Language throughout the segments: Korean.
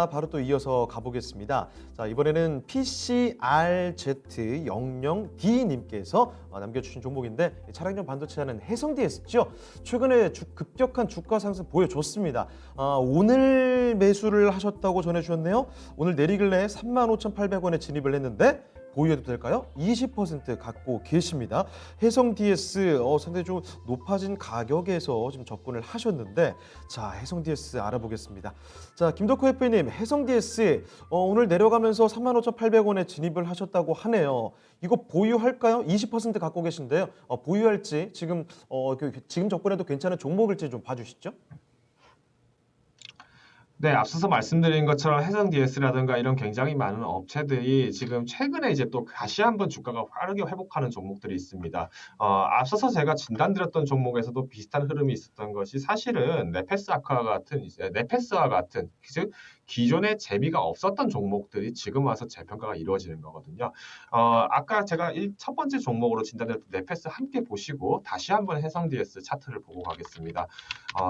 바로 또 이어서 가보겠습니다. 자, 이번에는 PCRZ00D님께서 남겨주신 종목인데 차량용 반도체 하는 해성DS죠. 최근에 급격한 주가 상승 보여줬습니다. 오늘 매수를 하셨다고 전해주셨네요. 오늘 내리길래 35,800원에 진입을 했는데 보유해도 될까요? 20% 갖고 계십니다. 해성DS 상당히 좀 높아진 가격에서 지금 접근을 하셨는데, 자, 해성DS 알아보겠습니다. 자, 김덕호 FA님, 해성DS 오늘 내려가면서 35,800원에 진입을 하셨다고 하네요. 이거 보유할까요? 20% 갖고 계신데요. 보유할지 지금 접근해도 괜찮은 종목일지 좀 봐주시죠. 네, 앞서서 말씀드린 것처럼 해성DS라든가 이런 굉장히 많은 업체들이 지금 최근에 이제 또 다시 한번 주가가 빠르게 회복하는 종목들이 있습니다. 앞서서 제가 진단드렸던 종목에서도 비슷한 흐름이 있었던 것이 사실은 네페스와 같은 즉 기존에 재미가 없었던 종목들이 지금 와서 재평가가 이루어지는 거거든요. 아까 제가 첫 번째 종목으로 진단드렸던 네페스 함께 보시고 다시 한번 해성DS 차트를 보고 가겠습니다.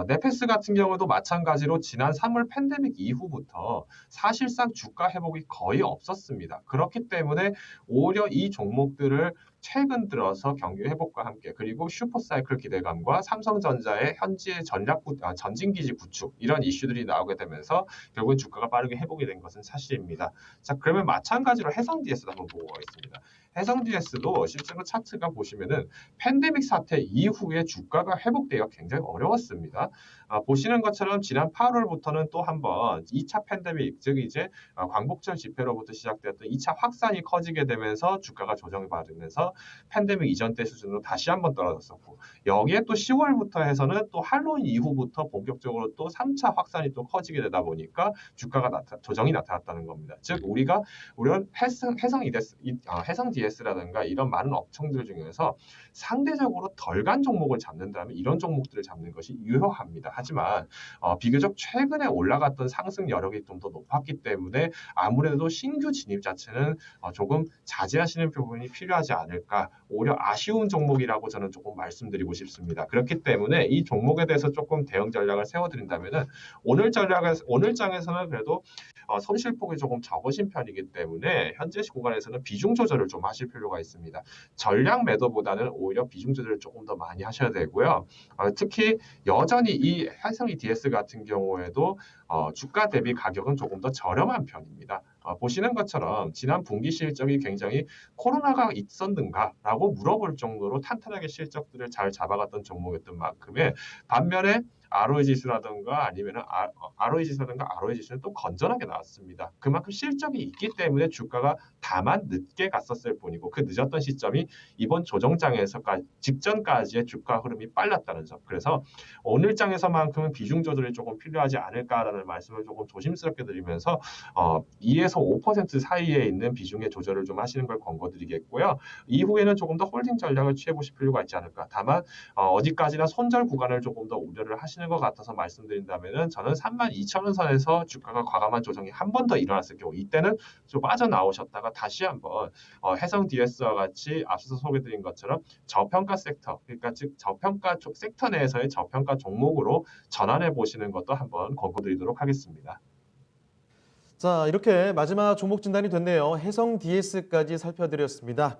네페스 같은 경우도 마찬가지로 지난 3월 팬데믹 이후부터 사실상 주가 회복이 거의 없었습니다. 그렇기 때문에 오히려 이 종목들을 최근 들어서 경기 회복과 함께 그리고 슈퍼사이클 기대감과 삼성전자의 현지의 전진기지 구축 이런 이슈들이 나오게 되면서 결국은 주가가 빠르게 회복이 된 것은 사실입니다. 자, 그러면 마찬가지로 해성DS도 한번 보고 가겠습니다. 해성DS도 실제로 차트가 보시면은 팬데믹 사태 이후에 주가가 회복되기가 굉장히 어려웠습니다. 보시는 것처럼 지난 8월부터는 또 한번 2차 팬데믹, 즉 이제 광복절 집회로부터 시작되었던 2차 확산이 커지게 되면서 주가가 조정을 받으면서 팬데믹 이전 때 수준으로 다시 한번 떨어졌었고 여기에 또 10월부터 해서는 또 할로윈 이후부터 본격적으로 또 3차 확산이 또 커지게 되다 보니까 주가가 조정이 나타났다는 겁니다. 즉 우리가 해성 DS라든가 이런 많은 업종들 중에서 상대적으로 덜 간 종목을 잡는다면 이런 종목들을 잡는 것이 유효합니다. 하지만 비교적 최근에 올라갔던 상승 여력이 좀 더 높았기 때문에 아무래도 신규 진입 자체는 조금 자제하시는 부분이 필요하지 않을까. 오히려 아쉬운 종목이라고 저는 조금 말씀드리고 싶습니다. 그렇기 때문에 이 종목에 대해서 조금 대응 전략을 세워드린다면은 오늘 장에서는 그래도 손실폭이 조금 적으신 편이기 때문에 현재 구간에서는 비중 조절을 좀 하실 필요가 있습니다. 전량 매도보다는 오히려 비중 조절을 조금 더 많이 하셔야 되고요. 특히 여전히 이 해성DS 같은 경우에도 주가 대비 가격은 조금 더 저렴한 편입니다. 보시는 것처럼 지난 분기 실적이 굉장히 코로나가 있었는가라고 물어볼 정도로 탄탄하게 실적들을 잘 잡아갔던 종목이었던 만큼에 반면에 ROE 지수라든가 아니면은 ROE 지수는 또 건전하게 나왔습니다. 그만큼 실적이 있기 때문에 주가가 다만 늦게 갔었을 뿐이고 그 늦었던 시점이 이번 조정장에서 직전까지의 주가 흐름이 빨랐다는 점. 그래서 오늘 장에서만큼은 비중 조절이 조금 필요하지 않을까라는 말씀을 조금 조심스럽게 드리면서 2에서 5% 사이에 있는 비중의 조절을 좀 하시는 걸 권고드리겠고요. 이후에는 조금 더 홀딩 전략을 취해보실 필요가 있지 않을까. 다만 어디까지나 손절 구간을 조금 더 우려를 하시는 것 같아서 말씀드린다면은 저는 32,000원 선에서 주가가 과감한 조정이 한 번 더 일어났을 경우 이때는 좀 빠져나오셨다가 다시 한번 해성DS와 같이 앞서서 소개드린 것처럼 저평가 섹터, 그러니까 즉 저평가 섹터 내에서의 저평가 종목으로 전환해 보시는 것도 한번 권고드리도록 하겠습니다. 자, 이렇게 마지막 종목 진단이 됐네요. 해성DS까지 살펴드렸습니다.